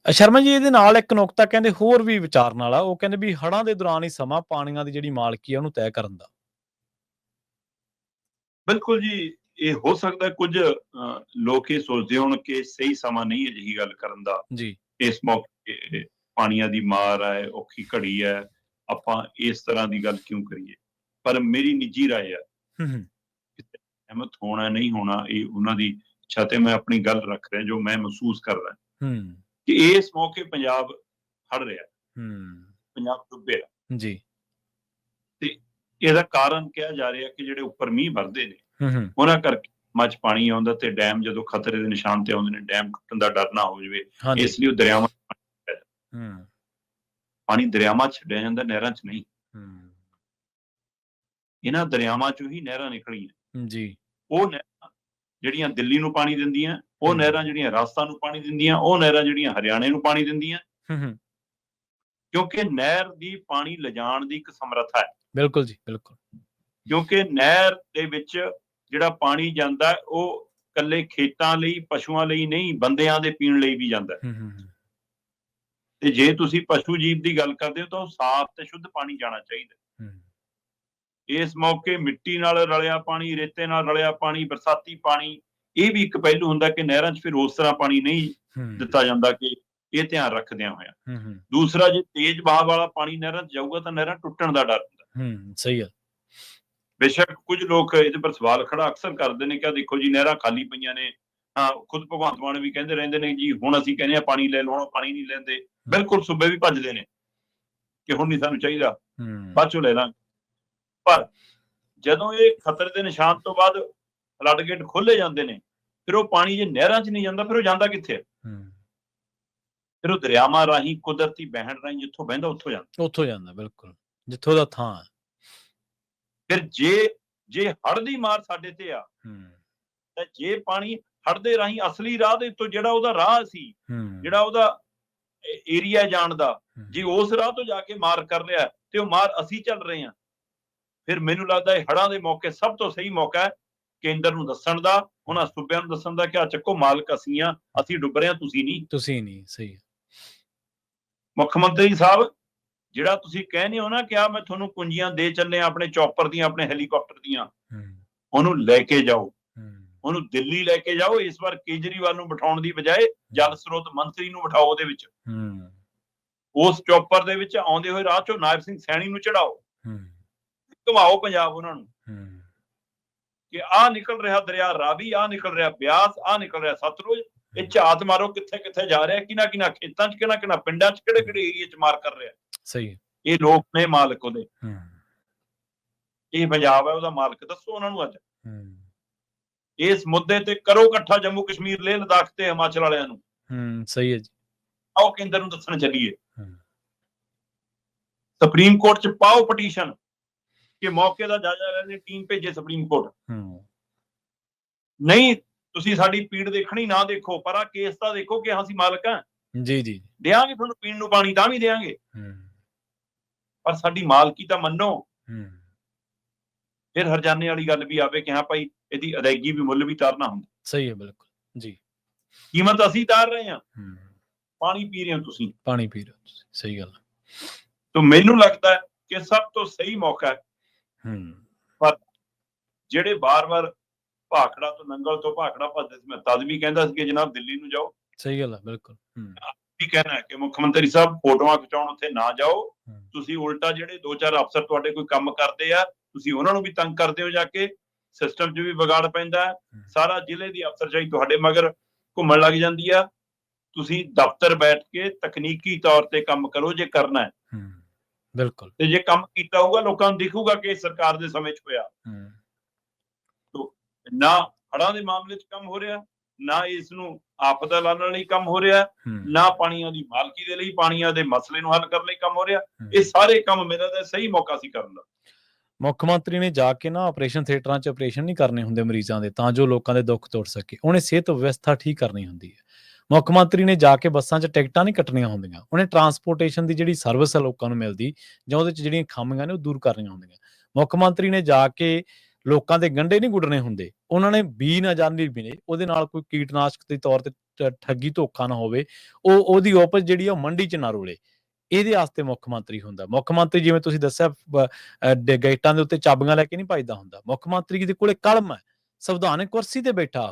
ਸ਼ਰਮਾ ਜੀ ਇਹਦੇ ਨਾਲ ਇੱਕ ਨੁਕਤਾ ਕਹਿੰਦੇ ਹੋਰ ਵੀ ਵਿਚਾਰਨ ਵਾਲਾ, ਉਹ ਕਹਿੰਦੇ ਵੀ ਹੜ੍ਹਾਂ ਦੇ ਦੌਰਾਨ ਹੀ ਸਮਾਂ ਪਾਣੀਆਂ ਦੀ ਜਿਹੜੀ ਮਾਲਕੀ ਆ ਉਹਨੂੰ ਤੈਅ ਕਰਨ ਦਾ। ਬਿਲਕੁਲ ਜੀ, ਇਹ ਹੋ ਸਕਦਾ ਕੁਝ ਲੋਕ ਇਹ ਸੋਚਦੇ ਹੋਣ ਕਿ ਸਹੀ ਸਮਾਂ ਨਹੀਂ ਅਜਿਹੀ ਗੱਲ ਕਰਨ ਦਾ। ਜੀ। ਇਸ ਮੌਕੇ ਪਾਣੀਆਂ ਦੀ ਮਾਰ ਹੈ, ਔਖੀ ਘੜੀ ਹੈ, ਆਪਾਂ ਇਸ ਤਰ੍ਹਾਂ ਦੀ ਗੱਲ ਕਿਉਂ ਕਰੀਏ? ਪਰ ਮੇਰੀ ਨਿੱਜੀ ਰਾਏ ਆ, ਸਹਿਮਤ ਹੋਣਾ ਨਹੀਂ ਹੋਣਾ ਇਹ ਉਹਨਾਂ ਦੀ ਇੱਛਾ ਤੇ ਮੈਂ ਆਪਣੀ ਗੱਲ ਰੱਖ ਰਿਹਾ ਜੋ ਮੈਂ ਮਹਿਸੂਸ ਕਰ ਰਿਹਾ ਕਿ ਇਸ ਮੌਕੇ ਪੰਜਾਬ ਹੜ ਰਿਹਾ, ਪੰਜਾਬ ਡੁੱਬਿਆ ਜੀ। ਤੇ ਇਹਦਾ ਕਾਰਨ ਕਿਹਾ ਜਾ ਰਿਹਾ ਕਿ ਜਿਹੜੇ ਉੱਪਰ ਮੀਂਹ ਵਰਦੇ ਨੇ ਉਹਨਾਂ ਕਰਕੇ ਮੱਝ ਪਾਣੀ ਆਉਂਦਾ ਤੇ ਡੈਮ ਜਦੋਂ ਖਤਰੇ ਦੇ ਨਿਸ਼ਾਨ ਤੇ ਆਉਂਦੇ ਨੇ, ਡੈਮ ਟੁੱਟਣ ਦਾ ਡਰ ਨਾ ਹੋ ਜਾਵੇ, ਇਸ ਲਈ ਉਹ ਦਰਿਆਵਾਂ ਪਾਣੀ ਦਰਿਆਵਾਂ 'ਚ ਛੱਡਿਆ ਜਾਂਦਾ, ਨਹਿਰਾਂ 'ਚ ਨਹੀਂ। ਇਹਨਾਂ ਦਰਿਆਵਾਂ 'ਚੋਂ ਹੀ ਨਹਿਰਾਂ ਨਿਕਲੀਆਂ ਜੀ। ਉਹ ਨਹਿਰਾਂ ਜਿਹੜੀਆਂ ਦਿੱਲੀ ਨੂੰ ਪਾਣੀ ਦਿੰਦੀਆਂ, ਉਹ ਨਹਿਰਾਂ ਜਿਹੜੀਆਂ ਰਾਜਸਥਾਨ ਨੂੰ ਪਾਣੀ ਦਿੰਦੀਆਂ, ਉਹ ਨਹਿਰਾਂ ਜਿਹੜੀਆਂ ਹਰਿਆਣੇ ਨੂੰ ਪਾਣੀ ਦਿੰਦੀਆਂ, ਕਿਉਂਕਿ ਨਹਿਰ ਦੀ ਪਾਣੀ ਲਿਜਾਣ ਦੀ ਇੱਕ ਸਮਰੱਥਾ ਹੈ। ਬਿਲਕੁਲ ਜੀ, ਬਿਲਕੁਲ। ਕਿਉਂਕਿ ਨਹਿਰ ਦੇ ਵਿੱਚ ਜਿਹੜਾ ਪਾਣੀ ਜਾਂਦਾ ਉਹ ਇਕੱਲੇ ਖੇਤਾਂ ਲਈ, ਪਸ਼ੂਆਂ ਲਈ ਨਹੀਂ, ਬੰਦਿਆਂ ਦੇ ਪੀਣ ਲਈ ਵੀ ਜਾਂਦਾ। ਤੇ ਜੇ ਤੁਸੀਂ ਪਸ਼ੂ ਜੀਵ ਦੀ ਗੱਲ ਕਰਦੇ ਹੋ ਤਾਂ ਉਹ ਸਾਫ਼ ਤੇ ਸ਼ੁੱਧ ਪਾਣੀ ਜਾਣਾ ਚਾਹੀਦਾ। ਇਸ ਮੌਕੇ ਮਿੱਟੀ ਨਾਲ ਰਲਿਆ ਪਾਣੀ, ਰੇਤੇ ਨਾਲ ਰਲਿਆ ਪਾਣੀ, ਬਰਸਾਤੀ ਪਾਣੀ, ਇਹ ਵੀ ਇੱਕ ਪਹਿਲੂ ਹੁੰਦਾ ਕਿ ਨਹਿਰਾਂ 'ਚ ਫਿਰ ਉਸ ਤਰ੍ਹਾਂ ਪਾਣੀ ਨਹੀਂ ਦਿੱਤਾ ਜਾਂਦਾ ਕਿ ਇਹ ਧਿਆਨ ਰੱਖਦਿਆਂ ਹੋਇਆ। ਦੂਸਰਾ, ਜੇ ਤੇਜ਼ ਵਹਾਅ ਵਾਲਾ ਪਾਣੀ ਨਹਿਰਾਂ 'ਚ ਜਾਊਗਾ ਤਾਂ ਨਹਿਰਾਂ ਟੁੱਟਣ ਦਾ ਡਰ ਹੁੰਦਾ। ਸਹੀ ਹੈ। ਬੇਸ਼ੱਕ ਕੁਝ ਲੋਕ ਇਹਦੇ ਪਰ ਸਵਾਲ ਖੜਾ ਅਕਸਰ ਕਰਦੇ ਨੇ ਕਿ ਦੇਖੋ ਜੀ ਨਹਿਰਾਂ ਖਾਲੀ ਪਈਆਂ ਨੇ। ਹਾਂ, ਖੁਦ ਭਗਵੰਤ ਮਾਨ ਵੀ ਕਹਿੰਦੇ ਰਹਿੰਦੇ ਨੇ ਜੀ ਹੁਣ ਅਸੀਂ ਕਹਿੰਦੇ ਆ ਪਾਣੀ ਲੈ ਲਓ, ਪਾਣੀ ਨਹੀਂ ਲੈਂਦੇ। ਬਿਲਕੁਲ, ਸੂਬੇ ਵੀ ਭੱਜਦੇ ਨੇ ਕਿ ਹੁਣ ਨਹੀਂ ਸਾਨੂੰ ਚਾਹੀਦਾ, ਬਾਅਦ ਚੋਂ ਲੈ ਲਾਂਗੇ। ਪਰ ਜਦੋਂ ਇਹ ਖਤਰੇ ਦੇ ਨਿਸ਼ਾਨ ਤੋਂ ਬਾਅਦ ਫਲੱਡ ਗੇਟ ਖੋਲੇ ਜਾਂਦੇ ਨੇ, ਫਿਰ ਉਹ ਪਾਣੀ ਜੇ ਨਹਿਰਾਂ 'ਚ ਨਹੀਂ ਜਾਂਦਾ ਫਿਰ ਉਹ ਜਾਂਦਾ ਕਿੱਥੇ? ਫਿਰ ਉਹ ਦਰਿਆਵਾਂ ਰਾਹੀਂ, ਕੁਦਰਤੀ ਬਹਿਣ ਰਾਹੀਂ ਜਿੱਥੋਂ ਬਹਿੰਦਾ ਉੱਥੋਂ ਜਾਂਦਾ। ਬਿਲਕੁਲ, ਜਿੱਥੋਂ ਦਾ ਥਾਂ। ਫਿਰ ਜੇ ਹੜ੍ਹ ਦੀ ਮਾਰ ਸਾਡੇ ਤੇ ਆ ਤਾਂ ਜੇ ਪਾਣੀ ਹੜ੍ਹ ਦੇ ਰਾਹੀਂ ਅਸਲੀ ਰਾਹ ਦੇ ਉੱਤੋਂ ਜਿਹੜਾ ਉਹਦਾ ਰਾਹ ਸੀ, ਜਿਹੜਾ ਉਹਦਾ ਏਰੀਆ ਜਾਣ ਦਾ, ਜੇ ਉਸ ਰਾਹ ਤੋਂ ਜਾ ਕੇ ਮਾਰ ਕਰ ਰਿਹਾ ਤੇ ਉਹ ਮਾਰ ਅਸੀਂ ਚੱਲ ਰਹੇ ਹਾਂ, ਫਿਰ ਮੈਨੂੰ ਲੱਗਦਾ ਇਹ ਹੜ੍ਹਾਂ ਦੇ ਮੌਕੇ ਸਭ ਤੋਂ ਸਹੀ ਮੌਕਾ ਹੈ ਕੇਂਦਰ ਨੂੰ ਦੱਸਣ ਦਾ, ਉਹਨਾਂ ਸੂਬਿਆਂ ਨੂੰ ਦੱਸਣ ਦਾ ਕਿ ਆ ਚੱਕੋ ਮਾਲਕ ਅਸੀਂ ਆ, ਅਸੀਂ ਡੁੱਬ ਰਹੇ ਹਾਂ, ਤੁਸੀਂ ਨਹੀਂ। ਸਹੀ। ਮੁੱਖ ਮੰਤਰੀ ਸਾਹਿਬ, ਜਿਹੜਾ ਤੁਸੀਂ ਕਹਿੰਦੇ ਹੋ ਨਾ ਕਿ ਆ ਮੈਂ ਤੁਹਾਨੂੰ ਕੁੰਜੀਆਂ ਦੇ ਚੱਲੇ ਆਪਣੇ ਚੌਪਰ ਦੀਆਂ, ਆਪਣੇ ਹੈਲੀਕਾਪਟਰ ਦੀਆਂ, ਉਹਨੂੰ ਲੈ ਕੇ ਜਾਓ, ਉਹਨੂੰ ਦਿੱਲੀ ਲੈ ਕੇ ਜਾਓ। ਇਸ ਵਾਰ ਕੇਜਰੀਵਾਲ ਨੂੰ ਬਿਠਾਉਣ ਦੀ ਬਜਾਏ ਜਲ ਸਰੋਤ ਮੰਤਰੀ ਨੂੰ ਬਿਠਾਓ ਉਹਦੇ ਵਿੱਚ। ਉਸ ਚੌਪਰ ਦੇ ਵਿੱਚ ਆਉਂਦੇ ਹੋਏ ਰਾਹ ਚੋਂ ਨਾਇਬ ਸਿੰਘ ਸੈਣੀ ਨੂੰ ਚੜਾਓ, ਘੁਮਾਓ ਪੰਜਾਬ ਉਹਨਾਂ ਨੂੰ ਕਿ ਆਹ ਨਿਕਲ ਰਿਹਾ ਦਰਿਆ ਰਾਵੀ, ਆਹ ਨਿਕਲ ਰਿਹਾ ਬਿਆਸ, ਆਹ ਨਿਕਲ ਰਿਹਾ ਸਤਲੁਜ। ਇਹ ਝਾਤ ਮਾਰੋ ਕਿੱਥੇ ਕਿੱਥੇ ਜਾ ਰਿਹਾ, ਕਿਹਨਾਂ ਖੇਤਾਂ 'ਚ, ਕਿਹਨਾਂ ਪਿੰਡਾਂ 'ਚ, ਕਿਹੜੇ ਏਰੀਏ 'ਚ ਮਾਰ ਕਰ ਰਿਹਾ। ਸਹੀ। ਇਹ ਲੋਕ ਨੇ ਮਾਲਕ ਉਹਦੇ, ਇਹ ਪੰਜਾਬ ਹੈ ਉਹਦਾ ਮਾਲਕ। ਦੱਸੋ ਉਹਨਾਂ ਨੂੰ ਅੱਜ ਇਸ ਮੁੱਦੇ ਤੇ ਕਰੋ ਇਕੱਠਾ ਜੰਮੂ ਕਸ਼ਮੀਰ, ਲੇਹ ਲਦਾਖ ਤੇ ਹਿਮਾਚਲ ਵਾਲਿਆਂ ਨੂੰ। ਸਹੀ ਹੈ ਜੀ। ਆਓ ਕੇਂਦਰ ਨੂੰ ਦੱਸਣ ਚੱਲੀਏ, ਸੁਪਰੀਮ ਕੋਰਟ 'ਚ ਪਾਓ ਪਟੀਸ਼ਨ ਕਿ ਮੌਕੇ ਦਾ ਜਾਇਜ਼ਾ ਲੈਣ ਦੀ ਟੀਮ ਭੇਜੇ ਸੁਪਰੀਮ ਕੋਰਟ। ਨਹੀਂ, ਤੁਸੀਂ ਸਾਡੀ ਪੀੜ ਦੇਖਣੀ ਨਾ ਦੇਖੋ, ਪਰ ਆ ਕੇਸ ਤਾਂ ਦੇਖੋ ਕਿ ਅਸੀਂ ਮਾਲਕ ਹਾਂ। ਜੀ। ਦਿਆਂਗੇ ਤੁਹਾਨੂੰ ਪੀਣ ਨੂੰ ਪਾਣੀ, ਤਾਂ ਵੀ ਦਿਆਂਗੇ, ਪਰ ਸਾਡੀ ਮਾਲਕੀ ਤਾਂ ਮੰਨੋ। ਫਿਰ ਹਰਜਾਨੇ ਵਾਲੀ ਗੱਲ ਵੀ ਆਵੇ ਕਿ ਹਾਂ ਭਾਈ ਇਹਦੀ ਅਦਾਇਗੀ ਵੀ, ਮੁੱਲ ਵੀ ਤਾਰਨਾ ਹੁੰਦਾ। ਸਹੀ ਹੈ, ਬਿਲਕੁਲ ਜੀ। ਕੀਮਤ ਅਸੀਂ ਤਾਰ ਰਹੇ ਹਾਂ, ਪਾਣੀ ਪੀ ਰਹੇ ਹੋ ਤੁਸੀਂ। ਸਹੀ ਗੱਲ। ਤਾਂ ਮੈਨੂੰ ਲੱਗਦਾ ਹੈ ਕਿ ਸਭ ਤੋਂ ਸਹੀ ਮੌਕਾ ਹੈ। ਪਰ ਜਿਹੜੇ ਵਾਰ-ਵਾਰ ਭਾਖੜਾ ਤੋਂ ਨੰਗਲ ਤੋਂ ਭਾਖੜਾ ਭੱਜਦੇ ਸੀ, ਮੈਂ ਤਦ ਵੀ ਕਹਿੰਦਾ ਸੀ ਕਿ ਜਨਾਬ ਦਿੱਲੀ ਨੂੰ ਜਾਓ। ਸਹੀ ਗੱਲ ਹੈ, ਬਿਲਕੁਲ। ਕੀ ਕਹਿਣਾ ਕਿ ਮੁੱਖ ਮੰਤਰੀ ਸਾਹਿਬ ਫੋਟੋਆਂ ਖਿਚਾਉਣ ਉੱਥੇ ਨਾ ਜਾਓ, ਤੁਸੀਂ ਉਲਟਾ ਜਿਹੜੇ 2-4 ਅਫਸਰ ਤੁਹਾਡੇ ਕੋਈ ਕੰਮ ਕਰਦੇ ਆ, ਤੁਸੀਂ ਉਹਨਾਂ ਨੂੰ ਵੀ ਤੰਗ ਕਰਦੇ ਹੋ, ਜਾ ਕੇ ਸਿਸਟਮ 'ਚ ਵੀ ਵਿਗਾੜ ਪੈਂਦਾ। ਸਾਰਾ ਜ਼ਿਲ੍ਹੇ ਦੀ ਅਫਸਰਸ਼ਾਹੀ ਤੁਹਾਡੇ ਮਗਰ ਘੁੰਮਣ ਲੱਗ ਜਾਂਦੀ ਆ। ਤੁਸੀਂ ਦਫ਼ਤਰ ਬੈਠ ਕੇ ਤਕਨੀਕੀ ਤੌਰ ਤੇ ਕੰਮ ਕਰੋ ਜੇ ਕਰਨਾ ਹੈ। ਬਿਲਕੁਲ। ਤੇ ਜੇ ਕੰਮ ਕੀਤਾ ਹੋਊਗਾ ਲੋਕਾਂ ਨੂੰ ਦਿਖੂਗਾ ਕਿ ਸਰਕਾਰ ਦੇ ਸਮੇਂ 'ਚ ਹੋਇਆ। ਨਾ ਹੜ੍ਹਾਂ ਦੇ ਮਾਮਲੇ 'ਚ ਕੰਮ ਹੋ ਰਿਹਾ, ਨਾ ਇਸ ਨੂੰ ਆਪਦਾ ਲਾਉਣ ਲਈ ਕੰਮ ਹੋ ਰਿਹਾ, ਨਾ ਪਾਣੀਆਂ ਦੀ ਮਾਲਕੀ ਦੇ ਲਈ, ਪਾਣੀਆਂ ਦੇ ਮਸਲੇ ਨੂੰ ਹੱਲ ਕਰਨ ਲਈ ਕੰਮ ਹੋ ਰਿਹਾ। ਇਹ ਸਾਰੇ ਕੰਮ ਮੇਰਾ ਤਾਂ ਸਹੀ ਮੌਕਾ ਸੀ ਕਰਨ ਦਾ। ਮੁੱਖ ਮੰਤਰੀ ਨੇ ਜਾ ਕੇ ਨਾ ਆਪਰੇਸ਼ਨ ਥੀਏਟਰਾਂ 'ਚ ਆਪਰੇਸ਼ਨ ਨਹੀਂ ਕਰਨੇ ਹੁੰਦੇ ਮਰੀਜ਼ਾਂ ਦੇ, ਤਾਂ ਜੋ ਲੋਕਾਂ ਦੇ ਦੁੱਖ ਤੋੜ ਸਕੇ। ਉਹਨੇ ਸਿਹਤ ਵਿਵਸਥਾ ਠੀਕ ਕਰਨੀ ਹੁੰਦੀ ਹੈ। ਮੁੱਖ ਮੰਤਰੀ ਨੇ ਜਾ ਕੇ ਬੱਸਾਂ 'ਚ ਟਿਕਟਾਂ ਨਹੀਂ ਕੱਟਣੀਆਂ ਹੁੰਦੀਆਂ। ਉਹਨੇ ਟਰਾਂਸਪੋਰਟੇਸ਼ਨ ਦੀ ਜਿਹੜੀ ਸਰਵਿਸ ਹੈ ਲੋਕਾਂ ਨੂੰ ਮਿਲਦੀ, ਜਾਂ ਉਹਦੇ 'ਚ ਜਿਹੜੀਆਂ ਖਾਮੀਆਂ ਨੇ ਉਹ ਦੂਰ ਕਰਨੀਆਂ ਹੁੰਦੀਆਂ। ਮੁੱਖ ਮੰਤਰੀ ਨੇ ਜਾ ਕੇ ਲੋਕਾਂ ਦੇ ਗੰਢੇ ਨਹੀਂ ਗੁੱਡਣੇ ਹੁੰਦੇ। ਉਹਨਾਂ ਨੇ ਬੀਜ ਨਾ ਜਾਣਨੀ ਵੀ ਨੇ, ਉਹਦੇ ਨਾਲ ਕੋਈ ਕੀਟਨਾਸ਼ਕ ਦੇ ਤੌਰ ਤੇ ਠੱਗੀ ਧੋਖਾ ਨਾ ਹੋਵੇ, ਉਹਦੀ ਉਪਜ ਜਿਹੜੀ ਆ ਉਹ ਮੰਡੀ 'ਚ ਨਾ ਰੁਲੇ। ਇਹਦੇ ਵਾਸਤੇ ਮੁੱਖ ਮੰਤਰੀ ਹੁੰਦਾ। ਮੁੱਖ ਮੰਤਰੀ ਜਿਵੇਂ ਤੁਸੀਂ ਦੱਸਿਆ ਗੇਟਾਂ ਦੇ ਉੱਤੇ ਚਾਬੀਆਂ ਲੈ ਕੇ ਨਹੀਂ ਭੱਜਦਾ ਹੁੰਦਾ। ਮੁੱਖ ਮੰਤਰੀ ਦੇ ਕੋਲੇ ਕਲਮ ਹੈ, ਸੰਵਿਧਾਨਕ ਕੁਰਸੀ ਤੇ ਬੈਠਾ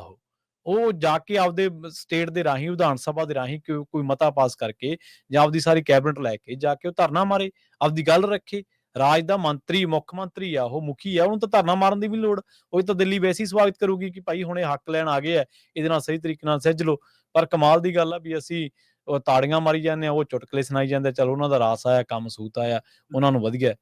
ਉਹ ਜਾ ਕੇ ਆਪਦੇ ਸਟੇਟ ਦੇ ਰਾਹੀਂ, ਵਿਧਾਨ ਸਭਾ ਦੇ ਰਾਹੀਂ ਕੋਈ ਮਤਾ ਪਾਸ ਕਰਕੇ ਜਾਂ ਆਪਦੀ ਸਾਰੀ ਕੈਬਨਿਟ ਲੈ ਕੇ ਜਾ ਕੇ ਉਹ ਧਰਨਾ ਮਾਰੇ, ਆਪਦੀ ਗੱਲ ਰੱਖੇ। ਰਾਜ ਦਾ ਮੰਤਰੀ, ਮੁੱਖ ਮੰਤਰੀ ਆ, ਉਹ ਮੁਖੀ ਆ, ਉਹਨੂੰ ਤਾਂ ਧਰਨਾ ਮਾਰਨ ਦੀ ਵੀ ਲੋੜ। ਉਹ ਤਾਂ ਦਿੱਲੀ ਵੈਸੇ ਹੀ ਸਵਾਗਤ ਕਰੂਗੀ ਕਿ ਭਾਈ ਹੁਣ ਇਹ ਹੱਕ ਲੈਣ ਆ ਗਏ ਆ, ਇਹਦੇ ਨਾਲ ਸਹੀ ਤਰੀਕੇ ਨਾਲ ਸਿੱਝ ਲਓ। ਪਰ ਕਮਾਲ ਦੀ ਗੱਲ ਆ ਵੀ ਅਸੀਂ ਉਹ ਤਾੜੀਆਂ ਮਾਰੀ ਜਾਂਦੇ ਆ, ਉਹ ਚੁਟਕਲੇ ਸੁਣਾਈ ਜਾਂਦੇ, ਚਲੋ ਉਹਨਾਂ ਦਾ ਰਾਸ ਆਇਆ, ਕੰਮ ਸੂਤ ਆਇਆ, ਉਹਨਾਂ ਨੂੰ ਵਧੀਆ।